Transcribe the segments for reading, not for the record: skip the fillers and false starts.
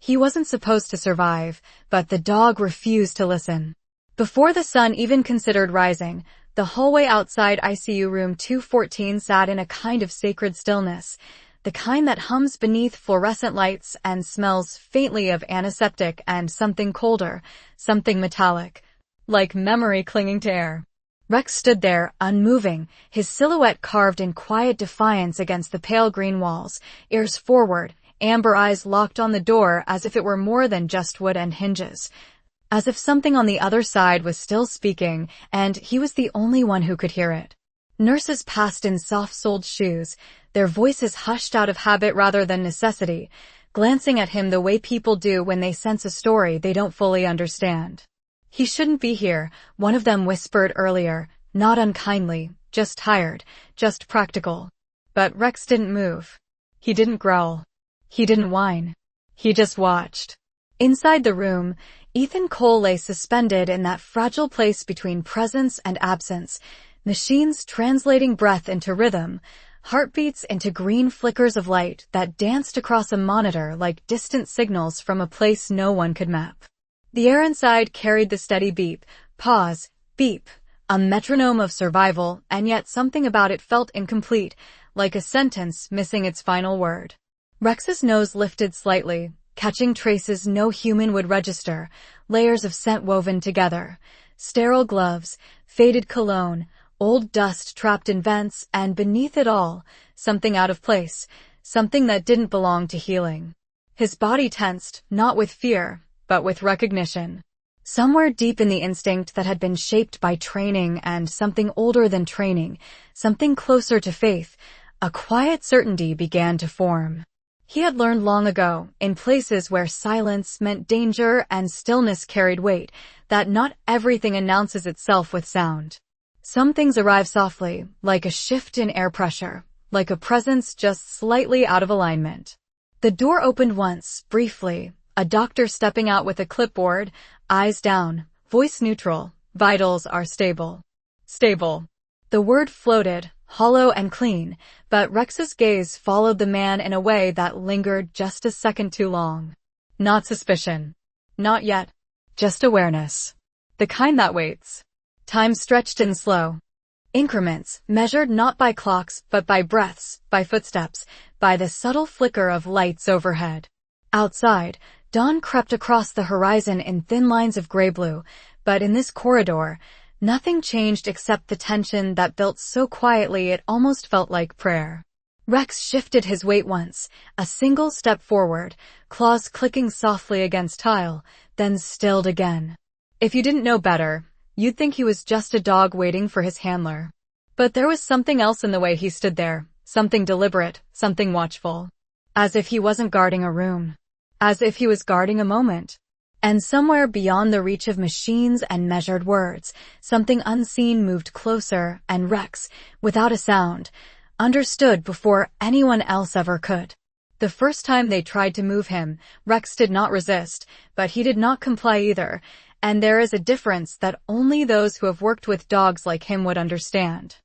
He wasn't supposed to survive, but the dog refused to listen. Before the sun even considered rising, the hallway outside ICU Room 214 sat in a kind of sacred stillness, the kind that hums beneath fluorescent lights and smells faintly of antiseptic and something colder, something metallic, like memory clinging to air. Rex stood there, unmoving, his silhouette carved in quiet defiance against the pale green walls, ears forward, amber eyes locked on the door as if it were more than just wood and hinges. As if something on the other side was still speaking, and he was the only one who could hear it. Nurses passed in soft-soled shoes, their voices hushed out of habit rather than necessity, glancing at him the way people do when they sense a story they don't fully understand. "He shouldn't be here," one of them whispered earlier, not unkindly, just tired, just practical. But Rex didn't move. He didn't growl. He didn't whine. He just watched. Inside the room, Ethan Cole lay suspended in that fragile place between presence and absence, machines translating breath into rhythm, heartbeats into green flickers of light that danced across a monitor like distant signals from a place no one could map. The air inside carried the steady beep, pause, beep, a metronome of survival, and yet something about it felt incomplete, like a sentence missing its final word. Rex's nose lifted slightly, catching traces no human would register, layers of scent woven together, sterile gloves, faded cologne, old dust trapped in vents, and beneath it all, something out of place, something that didn't belong to healing. His body tensed, not with fear, but with recognition. Somewhere deep in the instinct that had been shaped by training and something older than training, something closer to faith, a quiet certainty began to form. He had learned long ago, in places where silence meant danger and stillness carried weight, that not everything announces itself with sound. Some things arrive softly, like a shift in air pressure, like a presence just slightly out of alignment. The door opened once, briefly, a doctor stepping out with a clipboard, eyes down, voice neutral, vitals are stable. Stable. The word floated, hollow and clean, but Rex's gaze followed the man in a way that lingered just a second too long. Not suspicion. Not yet. Just awareness. The kind that waits. Time stretched in slow increments, measured not by clocks but by breaths, by footsteps, by the subtle flicker of lights overhead. Outside, dawn crept across the horizon in thin lines of gray-blue, but in this corridor, nothing changed except the tension that built so quietly it almost felt like prayer. Rex shifted his weight once, a single step forward, claws clicking softly against tile, then stilled again. If you didn't know better, you'd think he was just a dog waiting for his handler. But there was something else in the way he stood there, something deliberate, something watchful. As if he wasn't guarding a room. As if he was guarding a moment. And somewhere beyond the reach of machines and measured words, something unseen moved closer, and Rex, without a sound, understood before anyone else ever could. The first time they tried to move him, Rex did not resist, but he did not comply either, and there is a difference that only those who have worked with dogs like him would understand.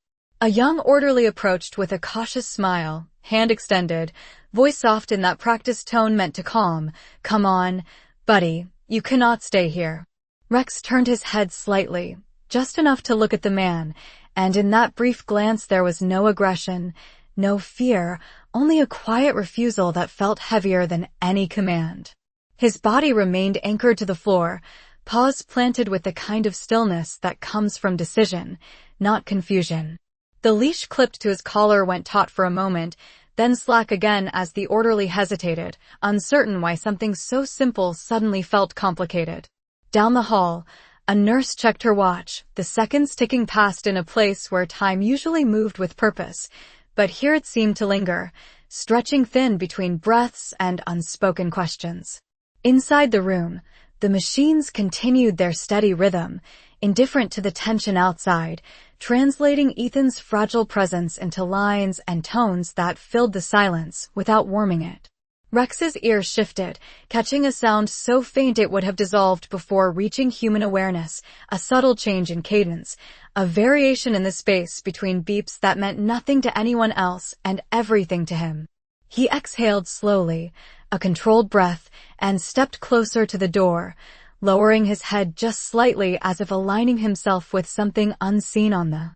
A young orderly approached with a cautious smile, hand extended, voice soft in that practiced tone meant to calm. "Come on, buddy. You cannot stay here." Rex turned his head slightly, just enough to look at the man, and in that brief glance there was no aggression, no fear, only a quiet refusal that felt heavier than any command. His body remained anchored to the floor, paws planted with the kind of stillness that comes from decision, not confusion. The leash clipped to his collar went taut for a moment, then slack again as the orderly hesitated, uncertain why something so simple suddenly felt complicated. Down the hall, a nurse checked her watch, the seconds ticking past in a place where time usually moved with purpose, but here it seemed to linger, stretching thin between breaths and unspoken questions. Inside the room, the machines continued their steady rhythm, indifferent to the tension outside, translating Ethan's fragile presence into lines and tones that filled the silence without warming it. Rex's ear shifted, catching a sound so faint it would have dissolved before reaching human awareness, a subtle change in cadence, a variation in the space between beeps that meant nothing to anyone else and everything to him. He exhaled slowly, a controlled breath, and stepped closer to the door, lowering his head just slightly as if aligning himself with something unseen on the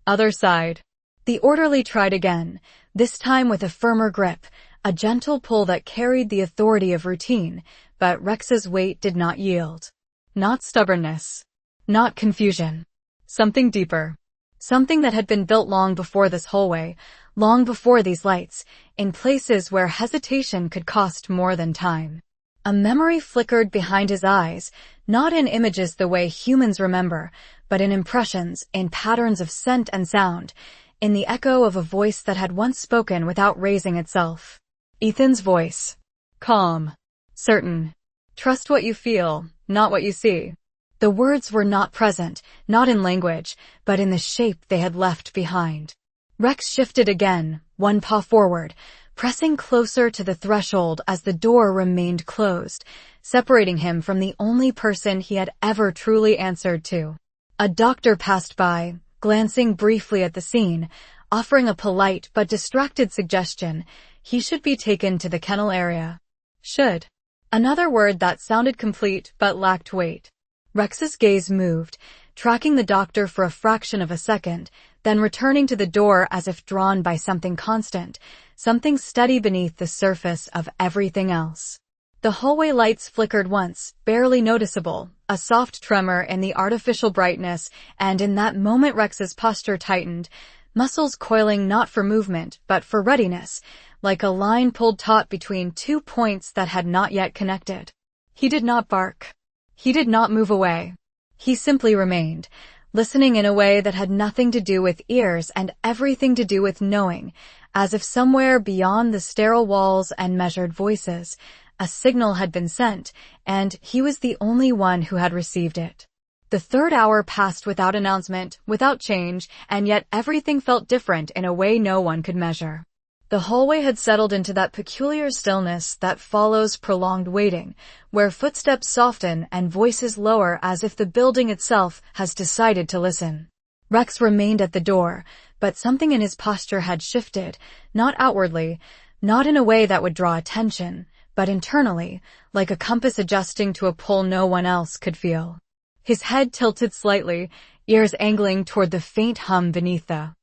other side. The orderly tried again, this time with a firmer grip, a gentle pull that carried the authority of routine, but Rex's weight did not yield. Not stubbornness. Not confusion. Something deeper. Something that had been built long before this hallway, long before these lights, in places where hesitation could cost more than time. A memory flickered behind his eyes, not in images the way humans remember, but in impressions, in patterns of scent and sound, in the echo of a voice that had once spoken without raising itself. Ethan's voice. Calm. Certain. Trust what you feel, not what you see. The words were not present, not in language, but in the shape they had left behind. Rex shifted again, one paw forward, pressing closer to the threshold as the door remained closed, separating him from the only person he had ever truly answered to. A doctor passed by, glancing briefly at the scene, offering a polite but distracted suggestion. He should be taken to the kennel area. Should. Another word that sounded complete but lacked weight. Rex's gaze moved, tracking the doctor for a fraction of a second, then returning to the door as if drawn by something constant, something steady beneath the surface of everything else. The hallway lights flickered once, barely noticeable, a soft tremor in the artificial brightness, and in that moment Rex's posture tightened, muscles coiling not for movement, but for readiness, like a line pulled taut between 2 points that had not yet connected. He did not bark. He did not move away. He simply remained, listening in a way that had nothing to do with ears and everything to do with knowing, as if somewhere beyond the sterile walls and measured voices, a signal had been sent, and he was the only one who had received it. The third hour passed without announcement, without change, and yet everything felt different in a way no one could measure. The hallway had settled into that peculiar stillness that follows prolonged waiting, where footsteps soften and voices lower as if the building itself has decided to listen. Rex remained at the door, but something in his posture had shifted, not outwardly, not in a way that would draw attention, but internally, like a compass adjusting to a pull no one else could feel. His head tilted slightly, ears angling toward the faint hum beneath the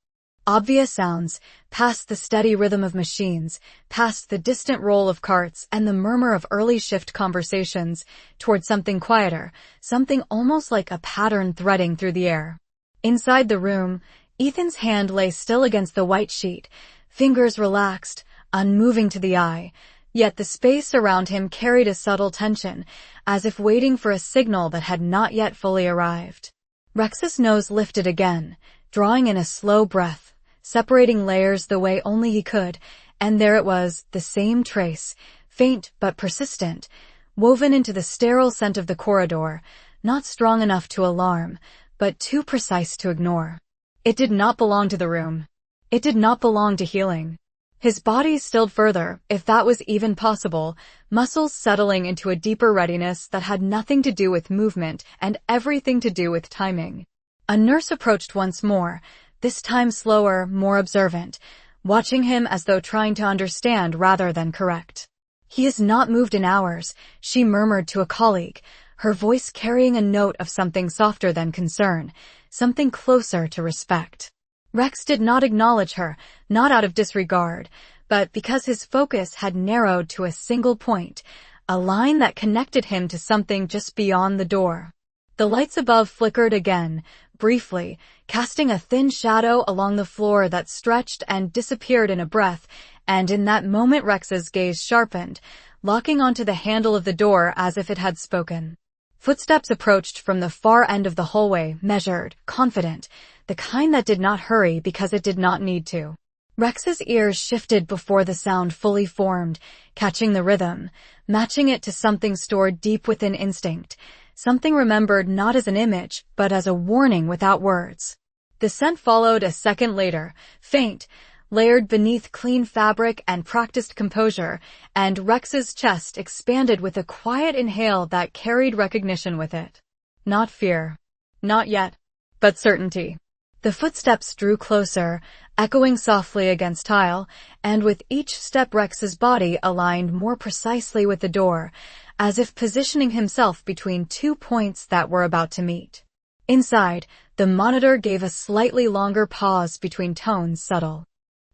obvious sounds, past the steady rhythm of machines, past the distant roll of carts and the murmur of early shift conversations, toward something quieter, something almost like a pattern threading through the air. Inside the room, Ethan's hand lay still against the white sheet, fingers relaxed, unmoving to the eye, yet the space around him carried a subtle tension, as if waiting for a signal that had not yet fully arrived. Rex's nose lifted again, drawing in a slow breath, separating layers the way only he could, and there it was, the same trace, faint but persistent, woven into the sterile scent of the corridor, not strong enough to alarm, but too precise to ignore. It did not belong to the room. It did not belong to healing. His body stilled further, if that was even possible, muscles settling into a deeper readiness that had nothing to do with movement and everything to do with timing. A nurse approached once more, this time slower, more observant, watching him as though trying to understand rather than correct. "He has not moved in hours," she murmured to a colleague, her voice carrying a note of something softer than concern, something closer to respect. Rex did not acknowledge her, not out of disregard, but because his focus had narrowed to a single point, a line that connected him to something just beyond the door. The lights above flickered again, briefly, casting a thin shadow along the floor that stretched and disappeared in a breath, and in that moment Rex's gaze sharpened, locking onto the handle of the door as if it had spoken. Footsteps approached from the far end of the hallway, measured, confident, the kind that did not hurry because it did not need to. Rex's ears shifted before the sound fully formed, catching the rhythm, matching it to something stored deep within instinct, something remembered not as an image, but as a warning without words. The scent followed a second later, faint, layered beneath clean fabric and practiced composure, and Rex's chest expanded with a quiet inhale that carried recognition with it. Not fear. Not yet. But certainty. The footsteps drew closer, echoing softly against tile, and with each step Rex's body aligned more precisely with the door, as if positioning himself between 2 points that were about to meet. Inside, the monitor gave a slightly longer pause between tones, subtle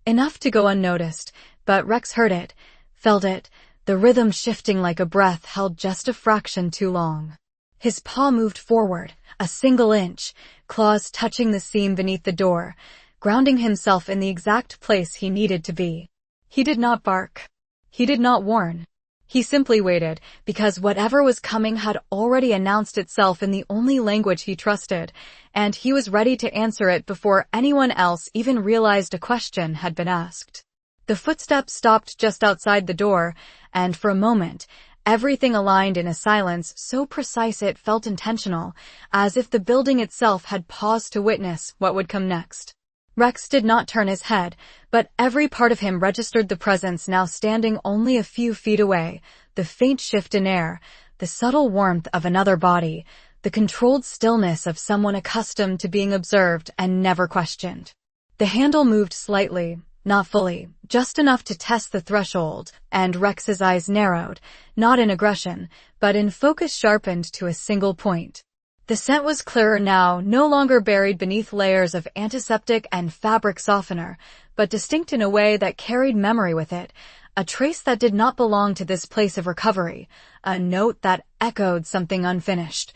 enough to go unnoticed, but Rex heard it, felt it, the rhythm shifting like a breath held just a fraction too long. His paw moved forward, a single inch, claws touching the seam beneath the door, grounding himself in the exact place he needed to be. He did not bark. He did not warn. He simply waited, because whatever was coming had already announced itself in the only language he trusted, and he was ready to answer it before anyone else even realized a question had been asked. The footsteps stopped just outside the door, and for a moment, everything aligned in a silence so precise it felt intentional, as if the building itself had paused to witness what would come next. Rex did not turn his head, but every part of him registered the presence now standing only a few feet away, the faint shift in air, the subtle warmth of another body, the controlled stillness of someone accustomed to being observed and never questioned. The handle moved slightly, not fully, just enough to test the threshold, and Rex's eyes narrowed, not in aggression, but in focus sharpened to a single point. The scent was clearer now, no longer buried beneath layers of antiseptic and fabric softener, but distinct in a way that carried memory with it, a trace that did not belong to this place of recovery, a note that echoed something unfinished,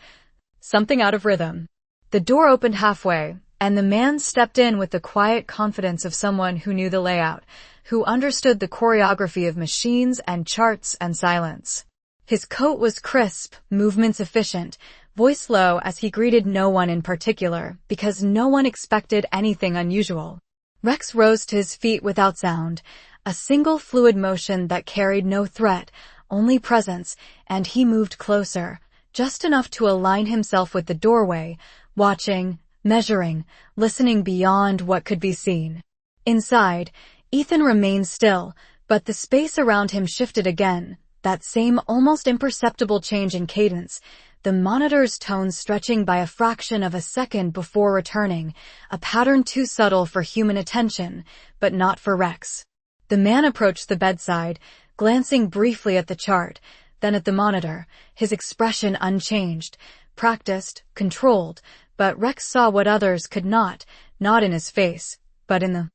something out of rhythm. The door opened halfway, and the man stepped in with the quiet confidence of someone who knew the layout, who understood the choreography of machines and charts and silence. His coat was crisp, movements efficient, voice low as he greeted no one in particular, because no one expected anything unusual. Rex rose to his feet without sound, a single fluid motion that carried no threat, only presence, and he moved closer, just enough to align himself with the doorway, watching, measuring, listening beyond what could be seen. Inside, Ethan remained still, but the space around him shifted again, that same almost imperceptible change in cadence, the monitor's tone stretching by a fraction of a second before returning, a pattern too subtle for human attention, but not for Rex. The man approached the bedside, glancing briefly at the chart, then at the monitor, his expression unchanged, practiced, controlled, but Rex saw what others could not in his face, but in the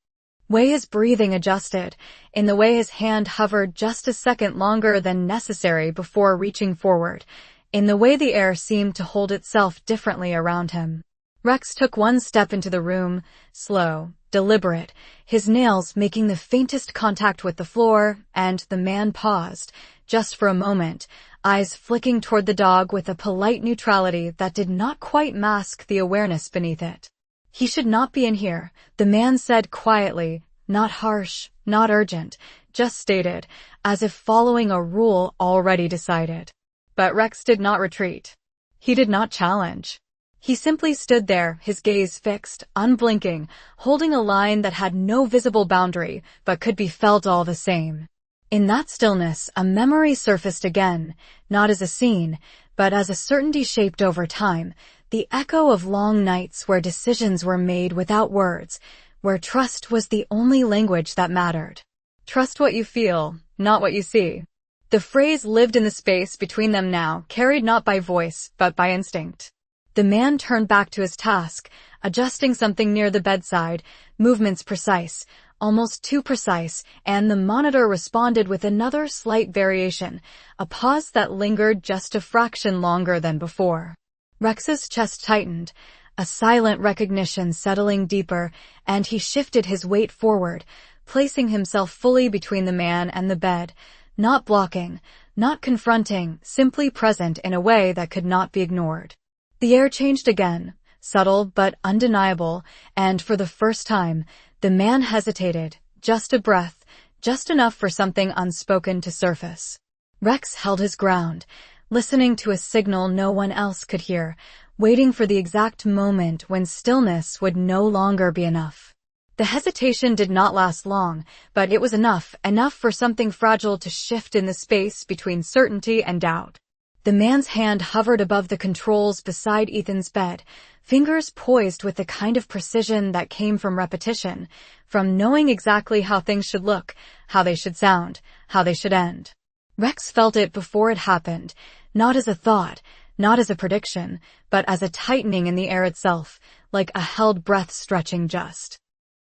way his breathing adjusted, in the way his hand hovered just a second longer than necessary before reaching forward, in the way the air seemed to hold itself differently around him. Rex took one step into the room, slow, deliberate, his nails making the faintest contact with the floor, and the man paused, just for a moment, eyes flicking toward the dog with a polite neutrality that did not quite mask the awareness beneath it. "He should not be in here," the man said quietly, not harsh, not urgent, just stated, as if following a rule already decided. But Rex did not retreat. He did not challenge. He simply stood there, his gaze fixed, unblinking, holding a line that had no visible boundary, but could be felt all the same. In that stillness, a memory surfaced again, not as a scene, but as a certainty shaped over time, the echo of long nights where decisions were made without words, where trust was the only language that mattered. Trust what you feel, not what you see. The phrase lived in the space between them now, carried not by voice, but by instinct. The man turned back to his task, adjusting something near the bedside, movements precise, almost too precise, and the monitor responded with another slight variation, a pause that lingered just a fraction longer than before. Rex's chest tightened, a silent recognition settling deeper, and he shifted his weight forward, placing himself fully between the man and the bed, not blocking, not confronting, simply present in a way that could not be ignored. The air changed again, subtle but undeniable, and for the first time, the man hesitated, just a breath, just enough for something unspoken to surface. Rex held his ground, listening to a signal no one else could hear, waiting for the exact moment when stillness would no longer be enough. The hesitation did not last long, but it was enough for something fragile to shift in the space between certainty and doubt. The man's hand hovered above the controls beside Ethan's bed, fingers poised with the kind of precision that came from repetition, from knowing exactly how things should look, how they should sound, how they should end. Rex felt it before it happened, not as a thought, not as a prediction, but as a tightening in the air itself, like a held breath stretching just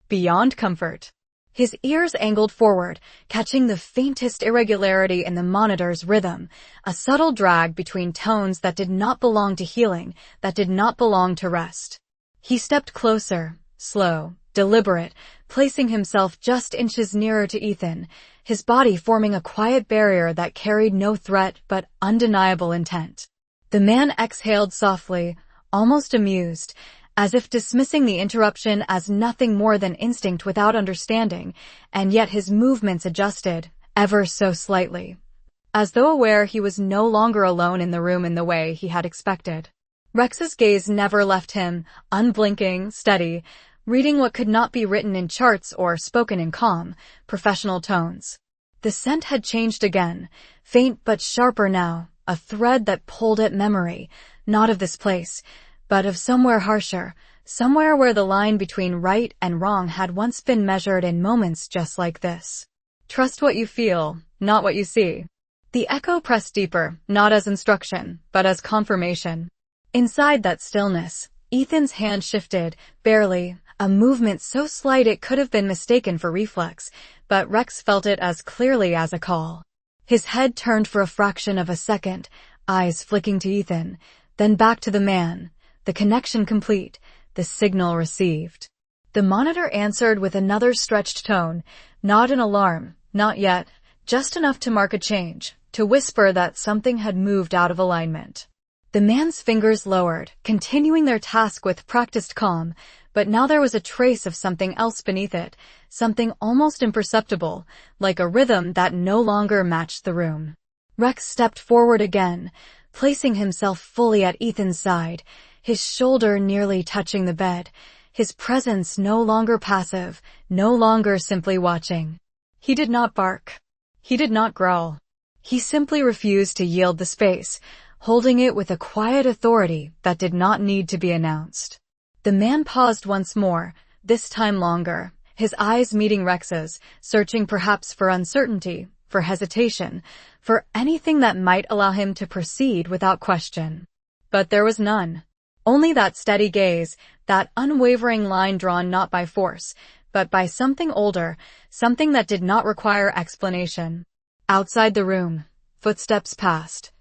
beyond comfort. His ears angled forward, catching the faintest irregularity in the monitor's rhythm, a subtle drag between tones that did not belong to healing, that did not belong to rest. He stepped closer, slow, deliberate, placing himself just inches nearer to Ethan, his body forming a quiet barrier that carried no threat but undeniable intent. The man exhaled softly, almost amused, as if dismissing the interruption as nothing more than instinct without understanding, and yet his movements adjusted, ever so slightly, as though aware he was no longer alone in the room in the way he had expected. Rex's gaze never left him, unblinking, steady, reading what could not be written in charts or spoken in calm, professional tones. The scent had changed again, faint but sharper now, a thread that pulled at memory, not of this place, but of somewhere harsher, somewhere where the line between right and wrong had once been measured in moments just like this. Trust what you feel, not what you see. The echo pressed deeper, not as instruction, but as confirmation. Inside that stillness, Ethan's hand shifted, barely, a movement so slight it could have been mistaken for reflex, but Rex felt it as clearly as a call. His head turned for a fraction of a second, eyes flicking to Ethan, then back to the man. The connection complete, the signal received. The monitor answered with another stretched tone, not an alarm, not yet, just enough to mark a change, to whisper that something had moved out of alignment. The man's fingers lowered, continuing their task with practiced calm, but now there was a trace of something else beneath it, something almost imperceptible, like a rhythm that no longer matched the room. Rex stepped forward again, placing himself fully at Ethan's side, his shoulder nearly touching the bed, his presence no longer passive, no longer simply watching. He did not bark. He did not growl. He simply refused to yield the space, holding it with a quiet authority that did not need to be announced. The man paused once more, this time longer, his eyes meeting Rex's, searching perhaps for uncertainty, for hesitation, for anything that might allow him to proceed without question. But there was none. Only that steady gaze, that unwavering line drawn not by force, but by something older, something that did not require explanation. Outside the room, footsteps passed.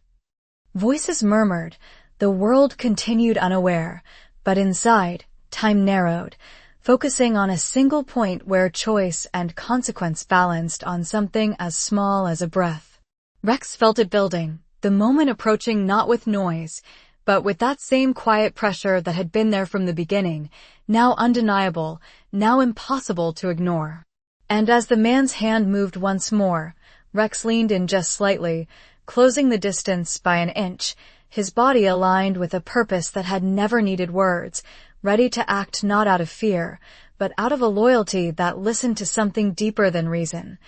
Voices murmured, the world continued unaware, but inside, time narrowed, focusing on a single point where choice and consequence balanced on something as small as a breath. Rex felt it building, the moment approaching not with noise, but with that same quiet pressure that had been there from the beginning, now undeniable, now impossible to ignore. And as the man's hand moved once more, Rex leaned in just slightly, closing the distance by an inch, his body aligned with a purpose that had never needed words, ready to act not out of fear, but out of a loyalty that listened to something deeper than reason,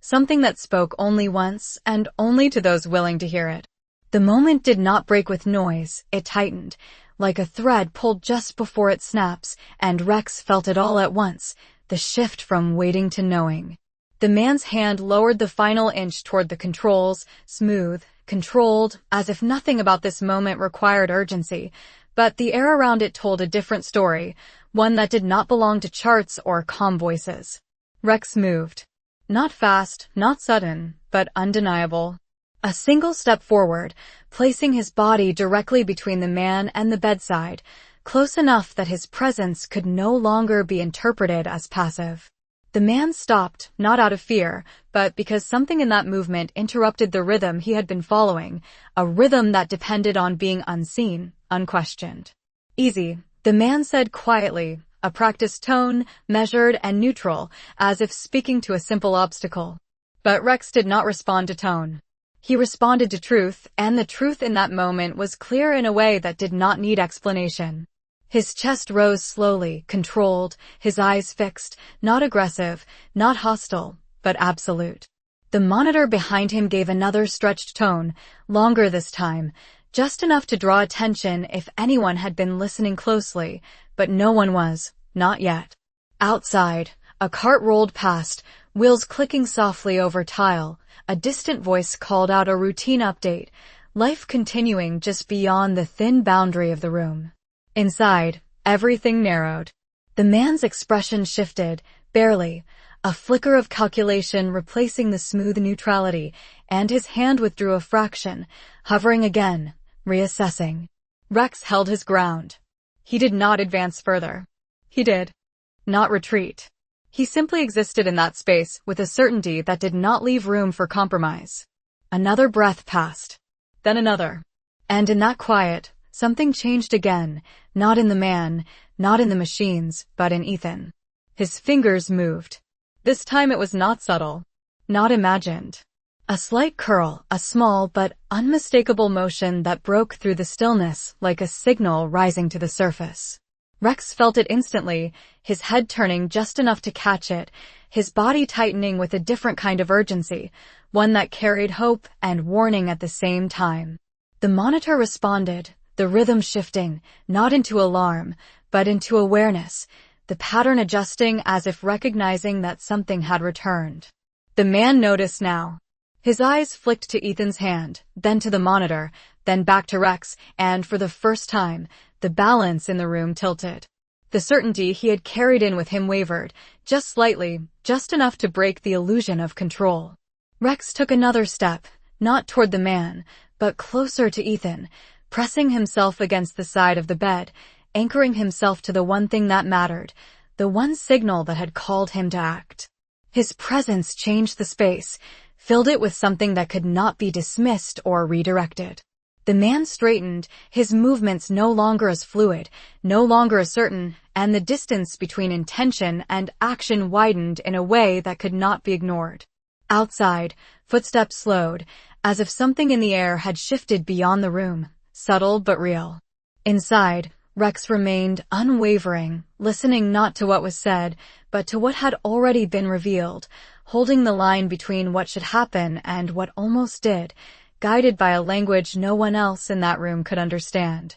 something that spoke only once and only to those willing to hear it. The moment did not break with noise, it tightened, like a thread pulled just before it snaps, and Rex felt it all at once, the shift from waiting to knowing. The man's hand lowered the final inch toward the controls, smooth, controlled, as if nothing about this moment required urgency, but the air around it told a different story, one that did not belong to charts or calm voices. Rex moved. Not fast, not sudden, but undeniable. A single step forward, placing his body directly between the man and the bedside, close enough that his presence could no longer be interpreted as passive. The man stopped, not out of fear, but because something in that movement interrupted the rhythm he had been following, a rhythm that depended on being unseen, unquestioned. Easy, the man said quietly, a practiced tone, measured and neutral, as if speaking to a simple obstacle. But Rex did not respond to tone. He responded to truth, and the truth in that moment was clear in a way that did not need explanation. His chest rose slowly, controlled, his eyes fixed, not aggressive, not hostile, but absolute. The monitor behind him gave another stretched tone, longer this time, just enough to draw attention if anyone had been listening closely, but no one was, not yet. Outside, a cart rolled past, wheels clicking softly over tile. A distant voice called out a routine update, life continuing just beyond the thin boundary of the room. Inside, everything narrowed. The man's expression shifted, barely, a flicker of calculation replacing the smooth neutrality, and his hand withdrew a fraction, hovering again, reassessing. Rex held his ground. He did not advance further. He did not retreat. He simply existed in that space with a certainty that did not leave room for compromise. Another breath passed. Then another. And in that quiet, something changed again, not in the man, not in the machines, but in Ethan. His fingers moved. This time it was not subtle, not imagined. A slight curl, a small but unmistakable motion that broke through the stillness like a signal rising to the surface. Rex felt it instantly, his head turning just enough to catch it, his body tightening with a different kind of urgency, one that carried hope and warning at the same time. The monitor responded, the rhythm shifting, not into alarm, but into awareness, the pattern adjusting as if recognizing that something had returned. The man noticed now. His eyes flicked to Ethan's hand, then to the monitor, then back to Rex, and for the first time, the balance in the room tilted. The certainty he had carried in with him wavered, just slightly, just enough to break the illusion of control. Rex took another step, not toward the man, but closer to Ethan, pressing himself against the side of the bed, anchoring himself to the one thing that mattered, the one signal that had called him to act. His presence changed the space, filled it with something that could not be dismissed or redirected. The man straightened, his movements no longer as fluid, no longer as certain, and the distance between intention and action widened in a way that could not be ignored. Outside, footsteps slowed, as if something in the air had shifted beyond the room, subtle but real. Inside, Rex remained unwavering, listening not to what was said, but to what had already been revealed, holding the line between what should happen and what almost did, guided by a language no one else in that room could understand,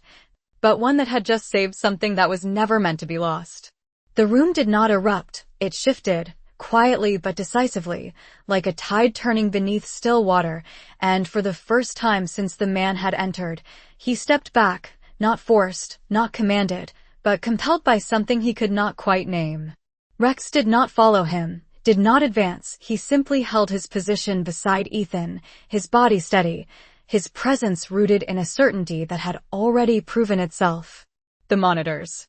but one that had just saved something that was never meant to be lost. The room did not erupt, it shifted, quietly but decisively, like a tide turning beneath still water, and for the first time since the man had entered, he stepped back, not forced, not commanded, but compelled by something he could not quite name. Rex did not follow him, did not advance, he simply held his position beside Ethan, his body steady, his presence rooted in a certainty that had already proven itself. The monitors.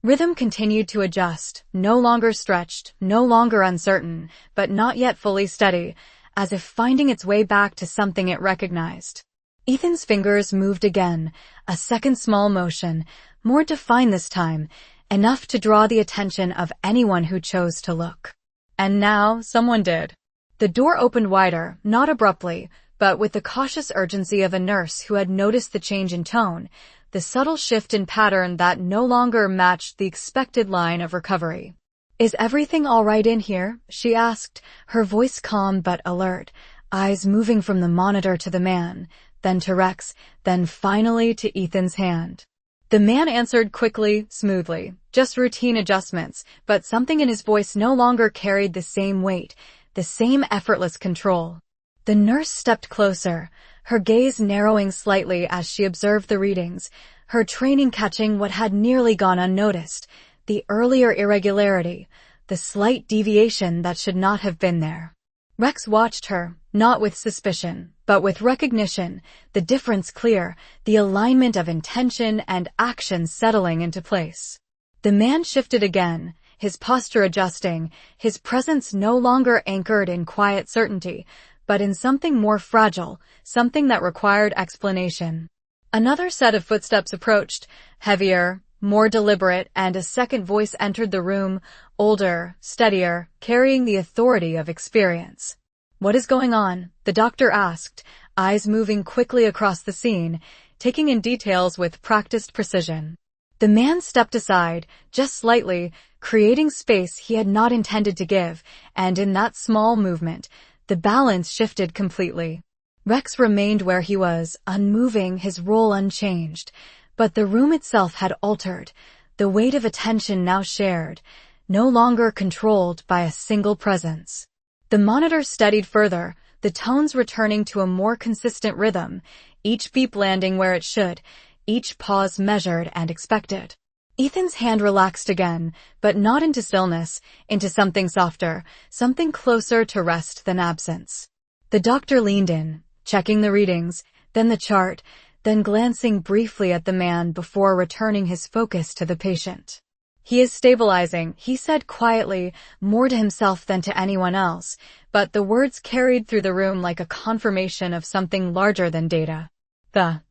Rhythm continued to adjust, no longer stretched, no longer uncertain, but not yet fully steady, as if finding its way back to something it recognized. Ethan's fingers moved again, a second small motion, more defined this time, enough to draw the attention of anyone who chose to look. And now, someone did. The door opened wider, not abruptly, but with the cautious urgency of a nurse who had noticed the change in tone, the subtle shift in pattern that no longer matched the expected line of recovery. "Is everything all right in here?" she asked, her voice calm but alert, eyes moving from the monitor to the man, then to Rex, then finally to Ethan's hand. The man answered quickly, smoothly, just routine adjustments, but something in his voice no longer carried the same weight, the same effortless control. The nurse stepped closer, her gaze narrowing slightly as she observed the readings, her training catching what had nearly gone unnoticed, the earlier irregularity, the slight deviation that should not have been there. Rex watched her, not with suspicion, but with recognition, the difference clear, the alignment of intention and action settling into place. The man shifted again, his posture adjusting, his presence no longer anchored in quiet certainty, but in something more fragile, something that required explanation. Another set of footsteps approached, heavier, more deliberate, and a second voice entered the room, older, steadier, carrying the authority of experience. "What is going on?" the doctor asked, eyes moving quickly across the scene, taking in details with practiced precision. The man stepped aside, just slightly, creating space he had not intended to give, and in that small movement, The balance shifted completely. Rex remained where he was, unmoving, his role unchanged. But the room itself had altered, the weight of attention now shared, no longer controlled by a single presence. The monitor steadied further, the tones returning to a more consistent rhythm, each beep landing where it should, each pause measured and expected. Ethan's hand relaxed again, but not into stillness, into something softer, something closer to rest than absence. The doctor leaned in, checking the readings, then the chart, then glancing briefly at the man before returning his focus to the patient. "He is stabilizing," he said quietly, more to himself than to anyone else, but the words carried through the room like a confirmation of something larger than data. The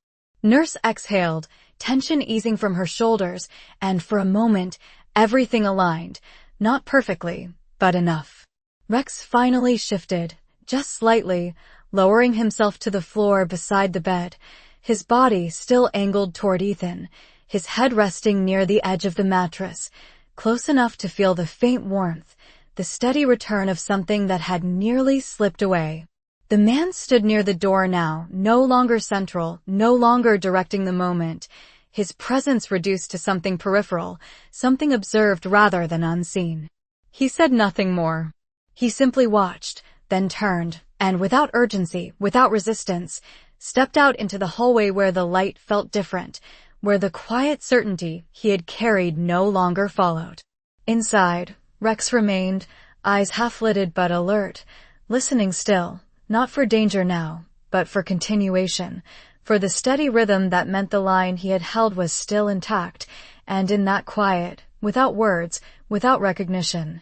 nurse exhaled, tension easing from her shoulders, and for a moment, everything aligned, not perfectly, but enough. Rex finally shifted, just slightly, lowering himself to the floor beside the bed, his body still angled toward Ethan, his head resting near the edge of the mattress, close enough to feel the faint warmth, the steady return of something that had nearly slipped away. The man stood near the door now, no longer central, no longer directing the moment, his presence reduced to something peripheral, something observed rather than unseen. He said nothing more. He simply watched, then turned, and without urgency, without resistance, stepped out into the hallway where the light felt different, where the quiet certainty he had carried no longer followed. Inside, Rex remained, eyes half-lidded but alert, listening still, not for danger now, but for continuation, for the steady rhythm that meant the line he had held was still intact, and in that quiet, without words, without recognition,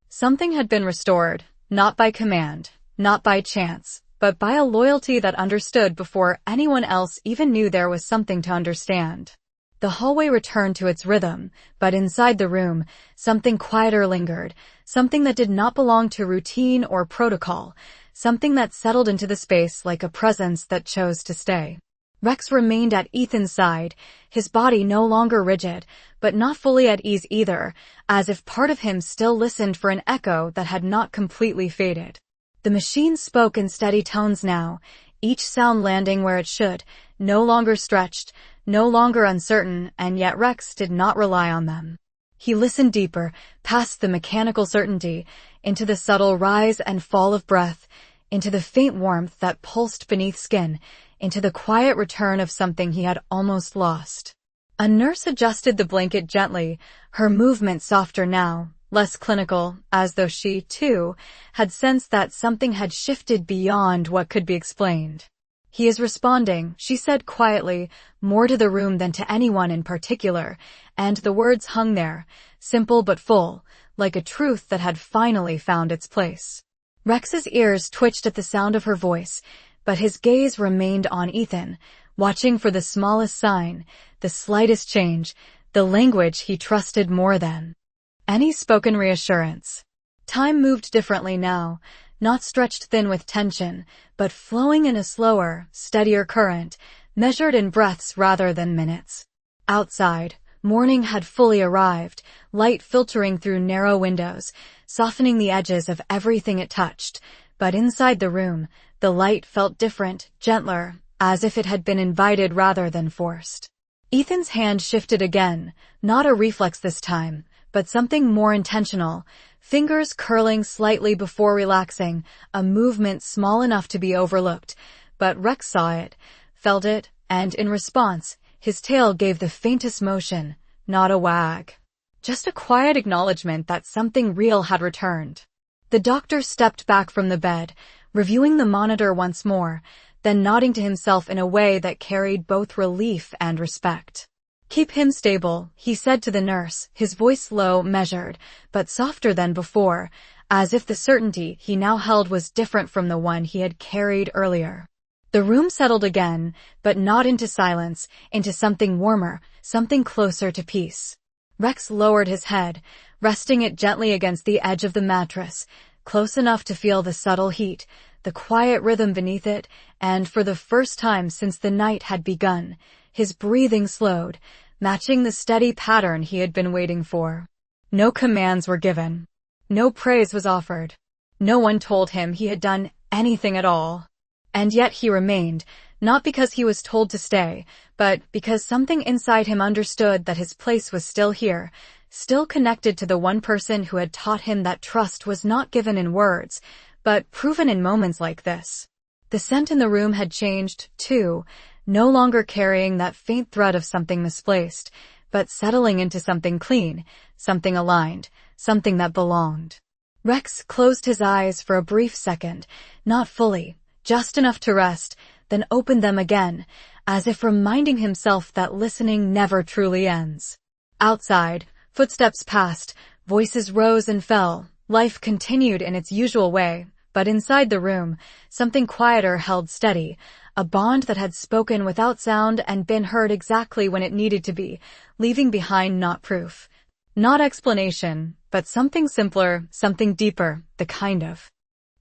something had been restored, not by command, not by chance, but by a loyalty that understood before anyone else even knew there was something to understand. The hallway returned to its rhythm, but inside the room, something quieter lingered, something that did not belong to routine or protocol, something that settled into the space like a presence that chose to stay. Rex remained at Ethan's side, his body no longer rigid, but not fully at ease either, as if part of him still listened for an echo that had not completely faded. The machine spoke in steady tones now, each sound landing where it should, no longer stretched, no longer uncertain, and yet Rex did not rely on them. He listened deeper, past the mechanical certainty, into the subtle rise and fall of breath, into the faint warmth that pulsed beneath skin, into the quiet return of something he had almost lost. A nurse adjusted the blanket gently, her movement softer now, less clinical, as though she, too, had sensed that something had shifted beyond what could be explained. "He is responding," she said quietly, more to the room than to anyone in particular, and the words hung there, simple but full, like a truth that had finally found its place. Rex's ears twitched at the sound of her voice, but his gaze remained on Ethan, watching for the smallest sign, the slightest change, the language he trusted more than any spoken reassurance. Time moved differently now, not stretched thin with tension, but flowing in a slower, steadier current, measured in breaths rather than minutes. Outside, morning had fully arrived, light filtering through narrow windows, softening the edges of everything it touched, but inside the room, the light felt different, gentler, as if it had been invited rather than forced. Ethan's hand shifted again, not a reflex this time, but something more intentional, fingers curling slightly before relaxing, a movement small enough to be overlooked, but Rex saw it, felt it, and in response, his tail gave the faintest motion, not a wag. Just a quiet acknowledgement that something real had returned. The doctor stepped back from the bed, reviewing the monitor once more, then nodding to himself in a way that carried both relief and respect. "Keep him stable," he said to the nurse, his voice low, measured, but softer than before, as if the certainty he now held was different from the one he had carried earlier. The room settled again, but not into silence, into something warmer, something closer to peace. Rex lowered his head, resting it gently against the edge of the mattress, close enough to feel the subtle heat, the quiet rhythm beneath it, and for the first time since the night had begun, his breathing slowed, matching the steady pattern he had been waiting for. No commands were given. No praise was offered. No one told him he had done anything at all. And yet he remained, not because he was told to stay, but because something inside him understood that his place was still here, still connected to the one person who had taught him that trust was not given in words, but proven in moments like this. The scent in the room had changed, too, no longer carrying that faint thread of something misplaced, but settling into something clean, something aligned, something that belonged. Rex closed his eyes for a brief second, not fully, just enough to rest, then opened them again, as if reminding himself that listening never truly ends. Outside, footsteps passed, voices rose and fell, life continued in its usual way, but inside the room, something quieter held steady, a bond that had spoken without sound and been heard exactly when it needed to be, leaving behind not proof, not explanation, but something simpler, something deeper, the kind of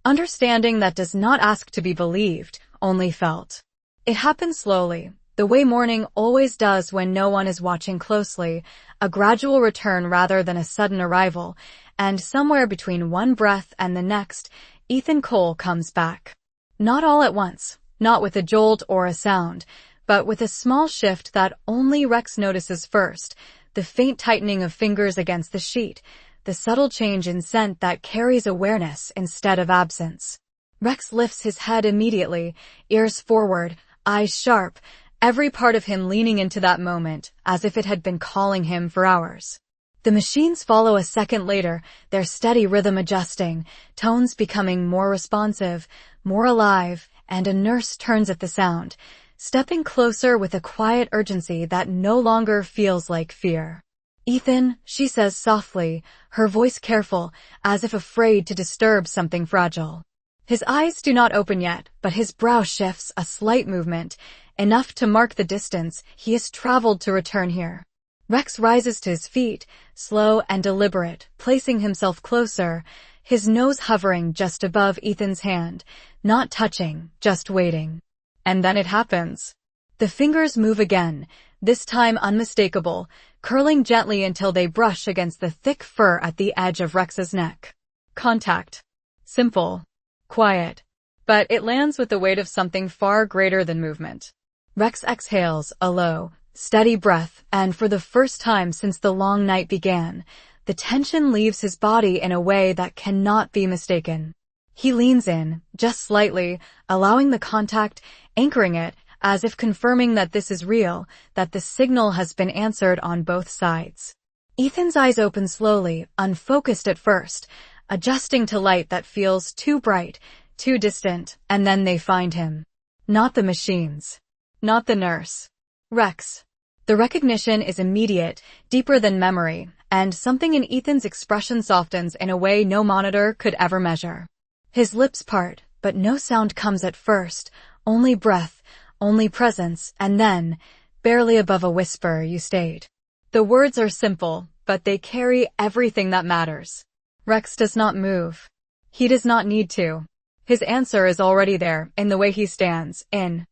understanding that does not ask to be believed, only felt. It happened slowly, the way morning always does when no one is watching closely, a gradual return rather than a sudden arrival, and somewhere between one breath and the next, Ethan Cole comes back. Not all at once, not with a jolt or a sound, but with a small shift that only Rex notices first, the faint tightening of fingers against the sheet, the subtle change in scent that carries awareness instead of absence. Rex lifts his head immediately, ears forward, eyes sharp, every part of him leaning into that moment, as if it had been calling him for hours. The machines follow a second later, their steady rhythm adjusting, tones becoming more responsive, more alive, and a nurse turns at the sound, stepping closer with a quiet urgency that no longer feels like fear. "Ethan," she says softly, her voice careful, as if afraid to disturb something fragile. His eyes do not open yet, but his brow shifts a slight movement, enough to mark the distance he has traveled to return here. Rex rises to his feet, slow and deliberate, placing himself closer, his nose hovering just above Ethan's hand, not touching, just waiting. And then it happens. The fingers move again, this time unmistakable, curling gently until they brush against the thick fur at the edge of Rex's neck. Contact. Simple. Quiet. But it lands with the weight of something far greater than movement. Rex exhales, a low, steady breath, and for the first time since the long night began, the tension leaves his body in a way that cannot be mistaken. He leans in, just slightly, allowing the contact, anchoring it, as if confirming that this is real, that the signal has been answered on both sides. Ethan's eyes open slowly, unfocused at first, adjusting to light that feels too bright, too distant, and then they find him. Not the machines. Not the nurse. Rex. The recognition is immediate, deeper than memory, and something in Ethan's expression softens in a way no monitor could ever measure. His lips part, but no sound comes at first, only breath, only presence, and then, barely above a whisper, "You stayed." The words are simple, but they carry everything that matters. Rex does not move. He does not need to. His answer is already there, in the way he stands, in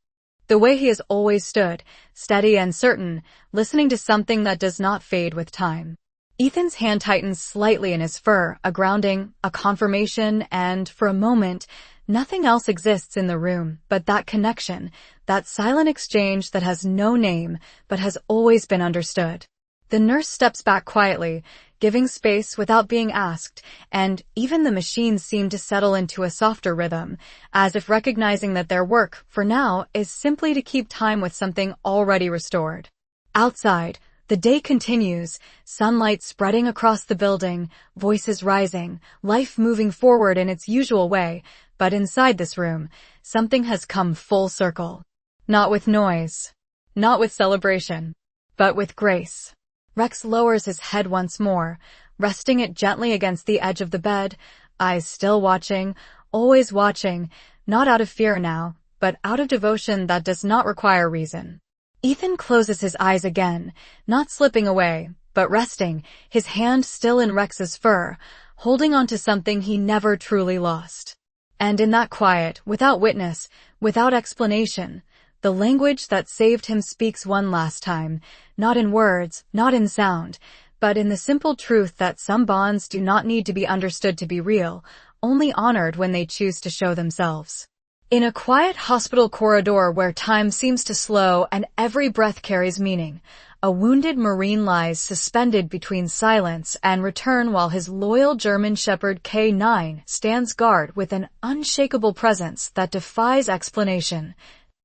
the way he has always stood, steady and certain, listening to something that does not fade with time. Ethan's hand tightens slightly in his fur, a grounding, a confirmation, and, for a moment, nothing else exists in the room but that connection, that silent exchange that has no name, but has always been understood. The nurse steps back quietly, giving space without being asked, and even the machines seem to settle into a softer rhythm, as if recognizing that their work, for now, is simply to keep time with something already restored. Outside, the day continues, sunlight spreading across the building, voices rising, life moving forward in its usual way, but inside this room, something has come full circle. Not with noise, not with celebration, but with grace. Rex lowers his head once more, resting it gently against the edge of the bed, eyes still watching, always watching, not out of fear now, but out of devotion that does not require reason. Ethan closes his eyes again, not slipping away, but resting, his hand still in Rex's fur, holding on to something he never truly lost. And in that quiet, without witness, without explanation, the language that saved him speaks one last time, not in words, not in sound, but in the simple truth that some bonds do not need to be understood to be real, only honored when they choose to show themselves. In a quiet hospital corridor where time seems to slow and every breath carries meaning, a wounded Marine lies suspended between silence and return while his loyal German Shepherd K9 stands guard with an unshakable presence that defies explanation.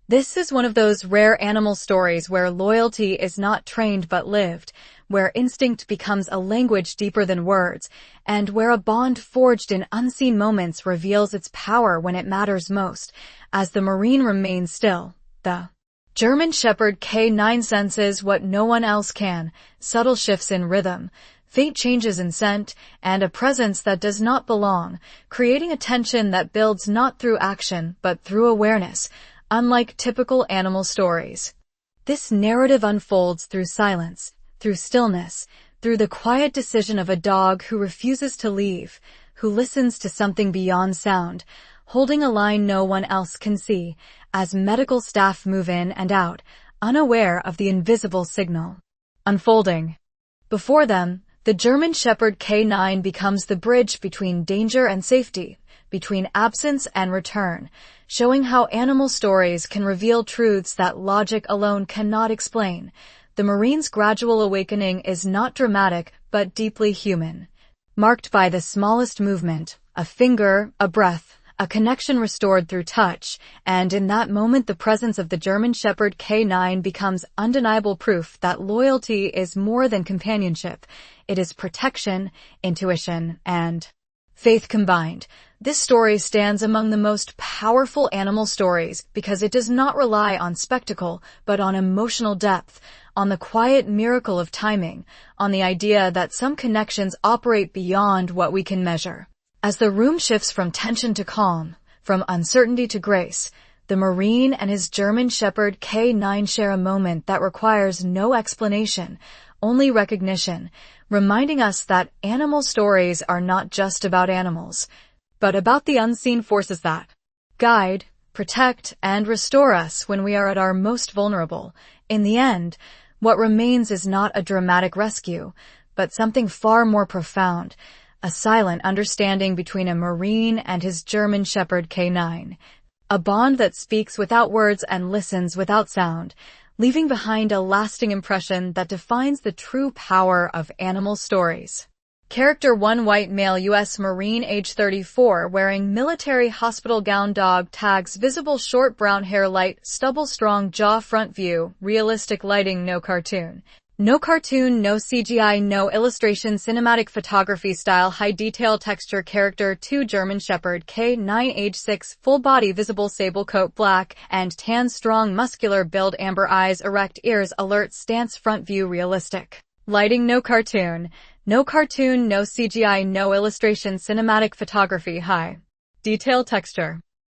This is one of those rare animal stories where loyalty is not trained but lived, where instinct becomes a language deeper than words, and where a bond forged in unseen moments reveals its power when it matters most. As the Marine remains still, the German Shepherd K9 senses what no one else can: subtle shifts in rhythm, faint changes in scent, and a presence that does not belong, creating a tension that builds not through action but through awareness. Unlike typical animal stories, this narrative unfolds through silence, through stillness, through the quiet decision of a dog who refuses to leave, who listens to something beyond sound, holding a line no one else can see, as medical staff move in and out, unaware of the invisible signal unfolding before them. The German Shepherd K9 becomes the bridge between danger and safety, between absence and return, showing how animal stories can reveal truths that logic alone cannot explain. The Marine's gradual awakening is not dramatic but deeply human, marked by the smallest movement, a finger, a breath, a connection restored through touch, and in that moment the presence of the German Shepherd K9 becomes undeniable proof that loyalty is more than companionship. It is protection, intuition, and faith combined. This story stands among the most powerful animal stories because it does not rely on spectacle but on emotional depth, on the quiet miracle of timing, on the idea that some connections operate beyond what we can measure. As the room shifts from tension to calm, from uncertainty to grace, the Marine and his German Shepherd K9 share a moment that requires no explanation, only recognition, reminding us that animal stories are not just about animals, but about the unseen forces that guide, protect, and restore us when we are at our most vulnerable. In the end, what remains is not a dramatic rescue, but something far more profound: a silent understanding between a Marine and his German Shepherd K9. A bond that speaks without words and listens without sound, leaving behind a lasting impression that defines the true power of animal stories. Character 1: white male U.S. Marine, age 34, wearing military hospital gown. Dog tags visible, short brown hair, light stubble, strong jaw, front view, realistic lighting, no cartoon. No cartoon, no CGI, no illustration, cinematic photography style, high detail texture. Character 2: German Shepherd K9, age 6, full body visible, sable coat, black and tan, strong muscular build, amber eyes, erect ears, alert stance, front view, realistic lighting, no cartoon. No cartoon, no CGI, no illustration, cinematic photography, high detail texture.